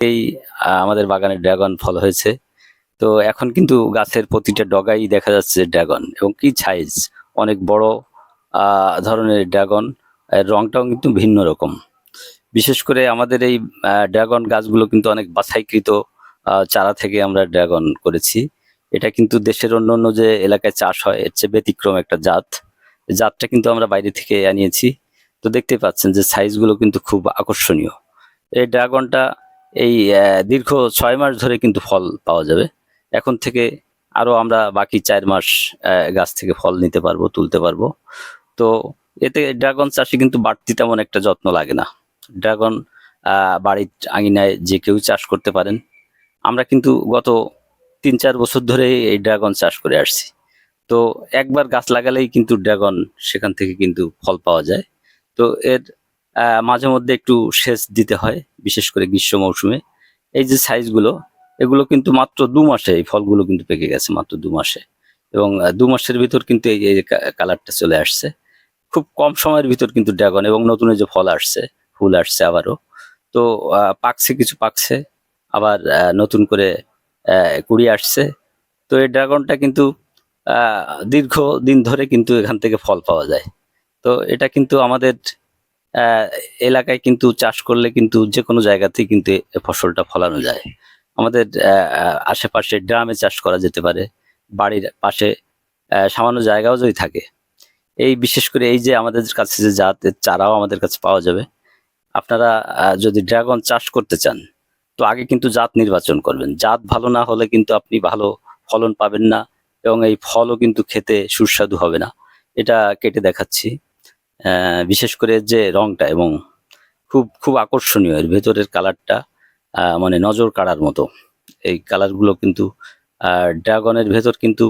এই আমাদের বাগানে ড্রাগন ফল হয়েছে। তো এখন কিন্তু গাছের প্রতিটা ডগায় দেখা যাচ্ছে ড্রাগন, এবং কি সাইজ! অনেক বড় ধরনের ড্রাগন। রংটাও কিন্তু ভিন্ন রকম। বিশেষ করে আমাদের এই ড্রাগন গাছগুলো কিন্তু অনেক বাছাইকৃত চারা থেকে আমরা ড্রাগন করেছি। এটা কিন্তু দেশের অন্যান্য যে এলাকায় চাষ হয় এর চেয়ে ব্যতিক্রম একটা জাত। এই জাতটা কিন্তু আমরা বাইরে থেকে আনিয়েছি। তো দেখতেই পাচ্ছেন যে সাইজগুলো কিন্তু খুব আকর্ষণীয়। এই ড্রাগনটা এই দীর্ঘ ৬ মাস ধরে কিন্তু ফল পাওয়া যাবে। এখন থেকে আরো আমরা বাকি ৪ মাস গাছ থেকে ফল নিতে পারবো, তুলতে পারবো। তো এতে ড্রাগন চাষে কিন্তু বাড়তি তেমন একটা যত্ন লাগে না। ড্রাগন বাড়ির আঙিনায় যে কেউ চাষ করতে পারেন। আমরা কিন্তু গত ৩-৪ বছর ধরে এই ড্রাগন চাষ করে আসছি। তো একবার গাছ লাগালেই কিন্তু ড্রাগন সেখান থেকে কিন্তু ফল পাওয়া যায়। তো এর মাঝে মধ্যে একটু সেচ দিতে হয়, বিশেষ করে গ্রীষ্ম মৌসুমে। এই যে সাইজগুলো, এগুলো কিন্তু মাত্র ২ মাসে এই ফলগুলো কিন্তু পেকে গেছে, মাত্র ২ মাসে। এবং ২ মাসের ভিতর কিন্তু এই কালারটা চলে আসছে। খুব কম সময়ের ভিতর কিন্তু ড্রাগন, এবং নতুন এই যে ফল আসছে, ফুল আসছে আবারও। তো পাকছে, কিছু পাকছে, আবার নতুন করে কুড়ি আসছে। তো এই ড্রাগনটা কিন্তু দীর্ঘদিন ধরে কিন্তু এখান থেকে ফল পাওয়া যায়। তো এটা কিন্তু আমাদের আহ, এলাকায় কিন্তু চাষ করলে কিন্তু যে কোনো জায়গাতেই কিন্তু এই ফসলটা ফলানো যায়। আমাদের আশেপাশে ড্রামে চাষ করা যেতে পারে, বাড়ির পাশে সামান্য জায়গাও যদি থাকে। এই বিশেষ করে এই যে আমাদের কাছে যে জাতের চারাও আমাদের কাছে পাওয়া যাবে। আপনারা যদি ড্রাগন চাষ করতে চান, তো আগে কিন্তু জাত নির্বাচন করবেন। জাত ভালো না হলে কিন্তু আপনি ভালো ফলন পাবেন না, এবং এই ফলও কিন্তু খেতে সুস্বাদু হবে না। এটা কেটে দেখাচ্ছি। বিশেষ করে যে রংটা, এবং খুব খুব আকর্ষণীয় এর ভেতরের কালারটা, মানে নজর কাড়ার মতো। এই কালারগুলো কিন্তু ড্রাগনের ভেতর কিন্তু